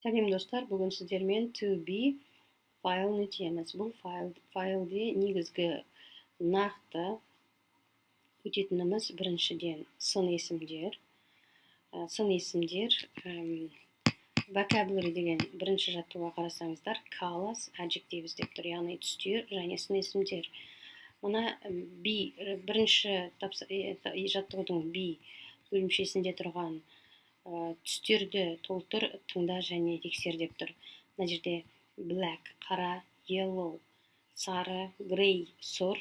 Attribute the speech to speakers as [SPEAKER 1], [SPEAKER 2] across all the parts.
[SPEAKER 1] Сәлем достар, бүгін сіздермен to be файлын өтеміз. Бұл файлде негізгі нақты өтетініміз біріншіден сын есімдер. Сын есімдер vocabulary деген бірінші жаттығуға қарасаңыздар, colors, adjectives деп тұр, яғни түстер және сын есімдер. Мына бірінші жаттығудың бөлімшесінде тұрған түстерді толтыр, тыңда және тексер деп тұр. Мына жерде black қара, yellow сары, gray сұр,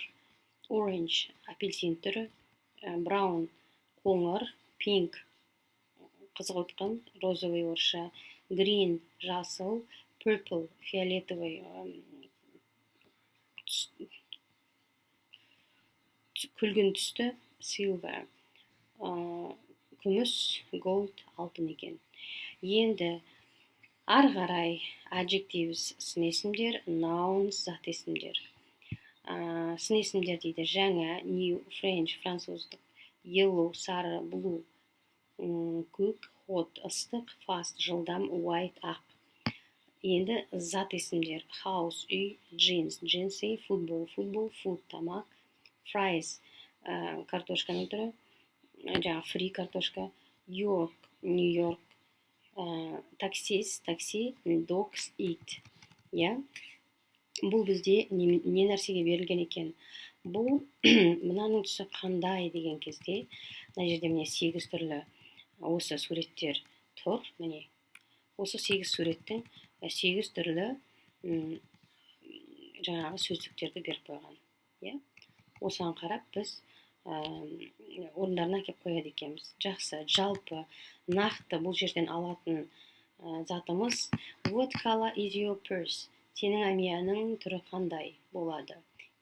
[SPEAKER 1] orange апельсин түрі, brown қоңыр, pink қызғылтым, розовый орысша, green жасыл, purple фиолетовый күлгін түсті, silver күміс, gold алтын екен. Енді ары қарай adjectives сын есімдер, nouns зат есімдер. Сын есімдер дейді жаңа, new, French француздық, yellow сары, blue көк, hot ыстық, fast жылдам, white ақ. Енді зат есімдер house үй, jeans джинсы, football food тамақ, fries картошканың түрі, жаңа фри картошка, York, Нью-Йорк, такси, dogs, eat. Бұл бізде не нәрсеге берілген екен? Бұл мынаның түсі қандай деген кезде, мына жерде міне 8 түрлі осы суреттер тұр, міне. Осы 8 суреттің 8 түрлі жаңағы сөздіктерді беріп қойған. Осыған қарап біз орындарына келіп қояды екенбіз. Жақсы, жалпы нақты бұл жерден алатын затымыз what color is your purse? Сенің әмияның түрі қандай болады?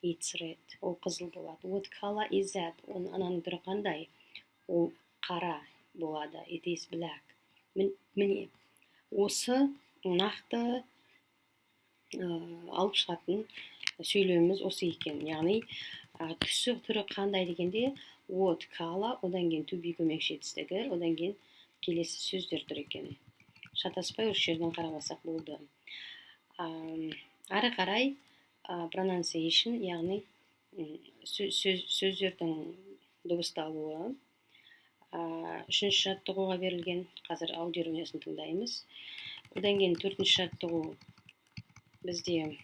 [SPEAKER 1] It's red. Ол қызыл болады. What color is that? Оның ананың түрі қандай? Ол қара болады. It is black. Міне, осы нақты алып шығатын сөйлеміміз осы екен. Яғни түсі түрі қандай дегенде what color, одан кейін to be көмекші етістігі, одан кейін келесі сөздер тұр екен. Шатаспай осы жерден қарап болды. Ары қарай pronunciation, яғни сөздердің дыбысталуы. Үшінші жаттығуға берілген, қазір аудиоүрнесін тыңдаймыз. Одан кейін төртінші жаттығу бізде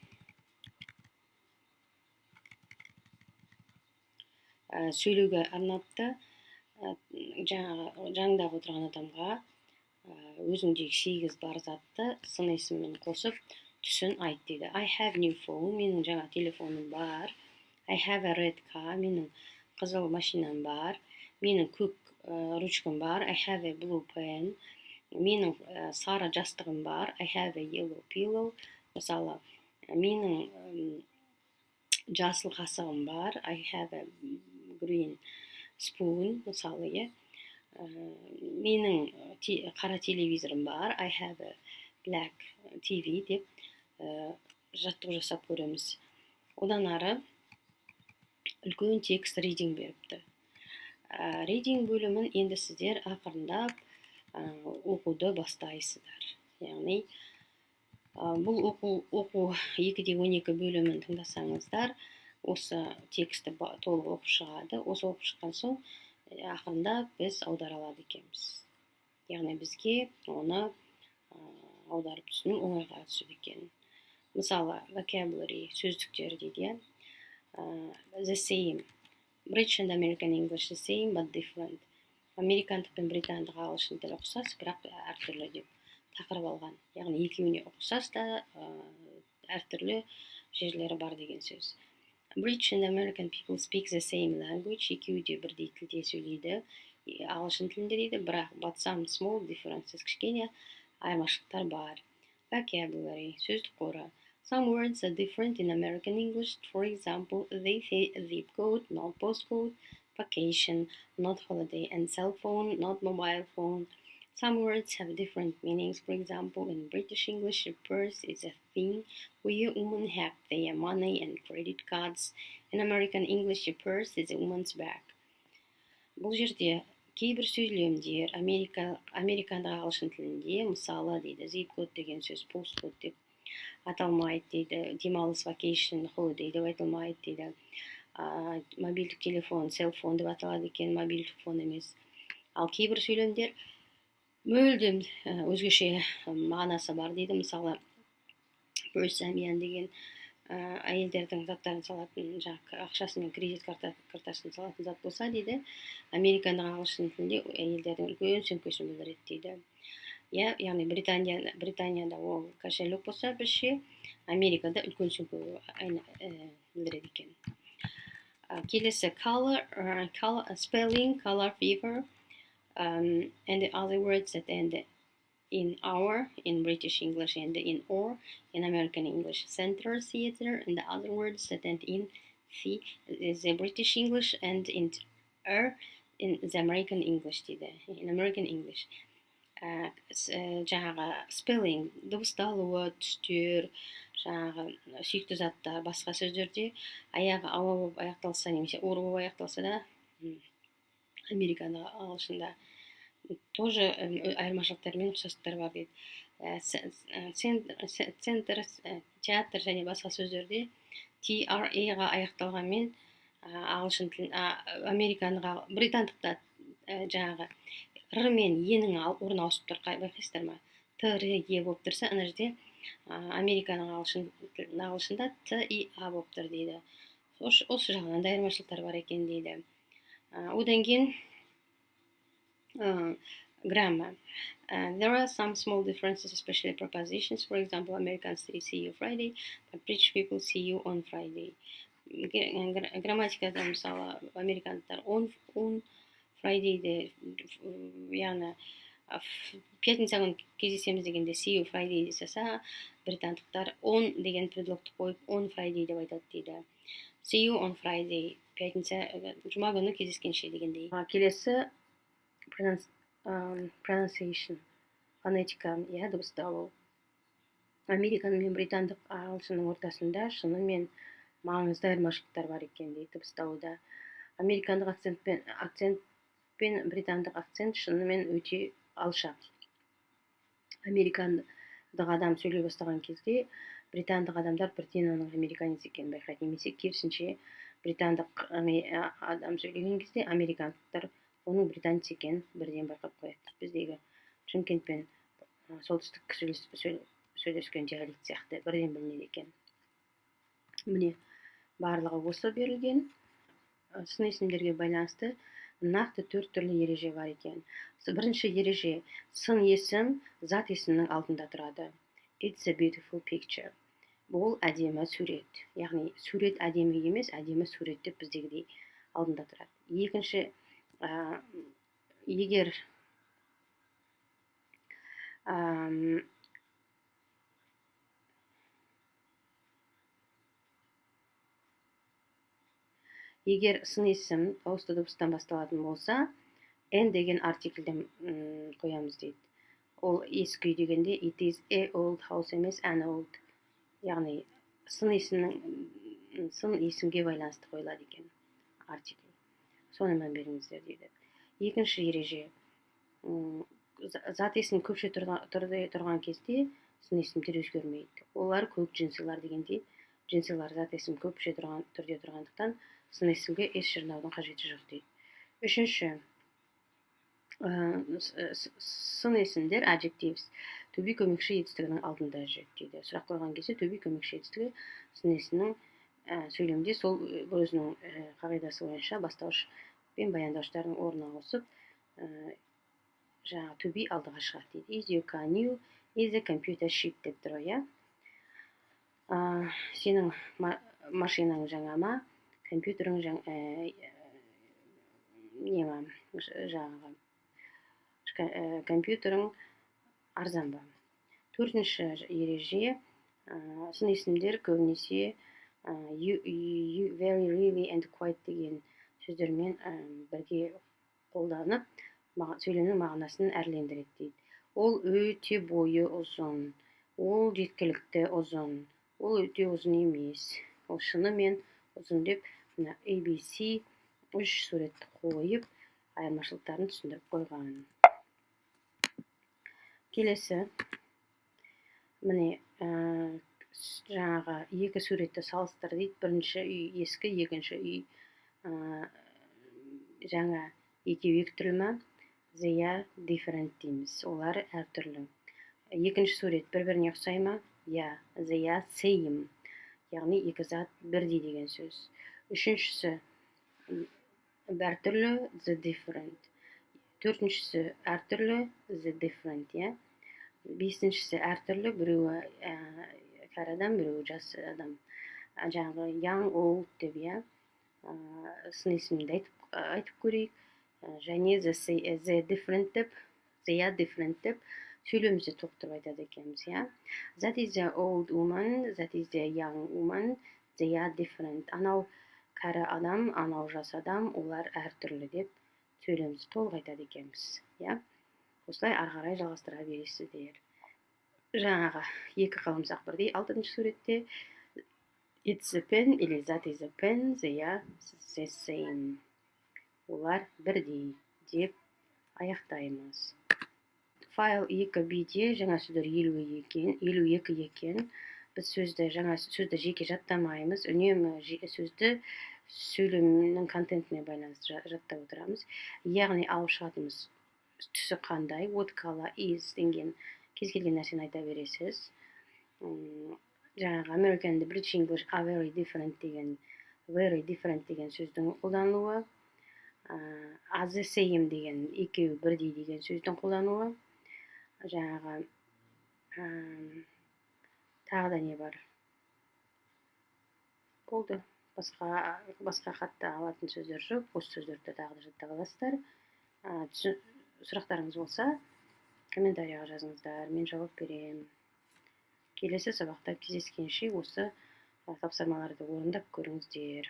[SPEAKER 1] сөйлеуге арнапты. Жаңдағы отырған адамға өзіңдегі 8 бар затты сын есіммен қосып түсін айт дейді. I have new phone, менің жаңа телефоным бар. I have a red car, менің қызыл машинам бар. Менің көк ручкам бар. I have a blue pen, менің сары жастығым бар. I have a yellow pillow, мысалы, менің жасыл қасығым бар. I have a green spoon, мысалы, менің қара телевизорым бар. I have a black TV деп жаттығу жасап көреміз. Одан ары үлкен текст reading беріпті. Reading бөлімін енді сіздер ақырындап оқуды бастайсыздар. Яғни бұл оқу 2-12 бөлімін тыңдасаңыздар, осы тексті толық оқып шығады. Осы оқып шыққан соң ақырындап біз аудара алады екенбіз. Яғни бізге оны аударып түсіну оңайға түсіп екен. Мысалы, vocabulary сөздіктер дейді. The same. British and American English the same but different. Американдық пен британдық ағылшын тілі ұқсас, бірақ әртүрлі деп тақырып алған. Яғни екеуіне ұқсас та әртүрлі жерлері бар деген сөз. British and American people speak the same language. Екеуі де бірдей тілде сөйлейді. Ағылшын тілінде дейді, бірақ but some small differences, кішкене айырмашылықтар бар. Vocabulary сөздік қоры. Some words are different in American English. For example, they say zip code, not postcode, vacation, not holiday, and cell phone, not mobile phone. Some words have different meanings. For example, in British English, a purse is a thing where women have their money and credit cards. In American English, a purse is a woman's bag. Бұл жерде кейбір сөйлемдер американдағы ағылшын тілінде, мысалы дейді zip code деген сөз postcode деп аталмайды дейді, демалыс vacation holiday деп айтылмайды дейді, мобильдік телефон селфон деп аталады екен, мобильдік фон емес. Ал кейбір сөйлемдер мүлдем өзгеше мағынасы бар дейді, мысалы Persamian деген әйелдердің заттарын салатын, ақшасы мен кредит картасын салатын зат болса дейді, американдағы ағылшын тілінде әйелдердің үлкен сөмкесін білдіреді дейді. Яғни Британияда ол кошелек болса bizше, Америкада үлкен сөмке білдіреді екен. Келесі color, spelling, color, fever, and the other words that end in our in British English and in or in American English. Center, theater, and the other words that end in the is the British English and in in the American English дейді. In American English. Жаңағы spelling, дыбысталуы, түстер, жаңағы сүйікті заттар, басқа сөздерде аяғы ауа болып аяқталса немесе ор болып аяқталса да, Америкадағы ағылшында тоже айырмашылықтар мен ұқсастықтар бар дейді. Центр, театр және басқа сөздерде TRA-ға аяқталғанмен ағылшын тілін, американыға, британдықта жаңағы р мен енің орын ауысып тұр, байқайсыздар ма? ТРЕ болып тұрса, ана жерде американың ағылшында ТИА болып тұр дейді. Осы жағынан да айырмашылықтар бар екен дейді. Одан кейін grammar. There are some small differences, especially prepositions. For example, Americans say see you Friday, but British people see you on Friday. Грамматикада мысалы американдықтар on Friday'де, яғни пятница күні кездесеміз дегенде see you Friday жасаса, британдықтар on деген предлогты қойып on Friday деп айтады дейді. See you on Friday, пятница, жұма күні кездескенше дегендей. Келесі pronunciation, фонетика, дыбысталу. Американ мен британдық ағылшынның ортасында шынымен маңызды айырмашылықтар бар екен дейді дыбысталуда. Американдық акцент пен британдық акцент шынымен өте алшақ. Американдық адам сөйлей бастаған кезде британдық адамдар бірден оның американец екенін байқайды, немесе керісінше британдық адам сөйлеген кезде американдықтар оның британец екенін бірден байқап қояды. Біздегі Шымкент пен солтүстік сөйлескен диалект сияқты бірден білінеді екен. Міне барлығы осы берілген. Сын есімдерге байланысты нақты 4 түрлі ереже бар екен. Бірінші ереже, сын есім зат есімнің алдында тұрады. It's a beautiful picture. Бұл әдемі сурет. Яғни сурет әдемі емес, әдемі сурет деп біздегідей алдында тұрады. Екінші, егер сын есім дауысты дыбыстан басталатын болса, n деген артикльден қоямыз дейді. Ол ескі үй дегенде it is a old house емес an old. Яғни сын есімге байланысты қойылады екен артикль. Соны мән беріңіздер дейді. Екінші ереже, зат есім көпше тұрған кезде сын есімдер өзгермейді. Олар көк джинсылар дегенде, джинсылар зат есім көпше түрде тұрғандықтан сын есімге ес жырнаудың қажеті жоқ дейді. Үшінші, сын есімдер adjectives, to be көмекші етістігінің алдында жүреді дейді. Сұрақ қойған кезде to be көмекші етістігі сын есімнің сөйлемде сол өзінің қағидасы бойынша бастауыш пен баяндауыштардың орнына қосып, жаңа to be алдыға шығады дейді. Is your car new? Is the computer cheap деп тұр, иә? Сенің машинаң жаңа ма? Компьютерің компьютерің арзан ба? Төртінші ереже, сын есімдер көбінесе you, very, really and quite деген сөздермен бірге қолданып, сөйлемнің мағынасын әрлендіреді дейді. Ол өте бойы ұзын, ол жеткілікті ұзын, ол өте ұзын емес, ол шынымен ұзын деп ABC 3 суретті қойып, айырмашылықтарын түсіндіріп қойған. Келесі, міне жаңағы екі суретті салыстыр дейді. Бірінші үй ескі, екінші үй жаңа. Екеуі екі түрлі ма? They are different дейміз. Олар әртүрлі. Екінші сурет бір-біріне ұқсай ма? Yeah, they are same. Яғни екі зат бірдей деген сөз. Үшіншісі әртүрлі, the different. Төртіншісі әртүрлі, the different, иә. Бесіншісі әртүрлі, біреуі кәрі адам, біреуі жас адам. Жаңағы young, old деп, иә. Сын есімді айтып көрейік. Және the different деп, they are different деп сөйлемізде толықтырып айтады екенбіз, иә. That is the old woman, that is the young woman, they are different. Анау кәрі адам, анау жас адам, олар әртүрлі деп сөйлемізді толық айтады екенбіз, иә. Осылай ары қарай жалғастыра бересіздер. Жаңағы екі қаламсақ бірдей. Алтыншы суретте it's a pen или that is a pen, they are the same. Олар бірдей деп аяқтаймыз. Файл 2B'де жаңа сөздер 52 екен. Біз жаңа сөзді жеке жаттамаймыз. Үнемі сөзді сөйлемнің контентіне байланысты жаттап отырамыз. Яғни алып шығатынымыз түсі қандай, what color is деген кез келген нәрсені айта бересіз. Жаңағы American and British English are very different деген сөздің қолдануы. As the same деген екеуі бірдей деген сөздің қолдануы. Жаңағы тағы да не бар? Болды. Басқа қатты алатын сөздер жоқ. Осы сөздерді тағы да жаттап аласыздар. Сұрақтарыңыз болса, комментарияға жазыңыздар, мен жауап берем. Келесі сабақта кездескенше осы тапсырмаларды орындап көріңіздер.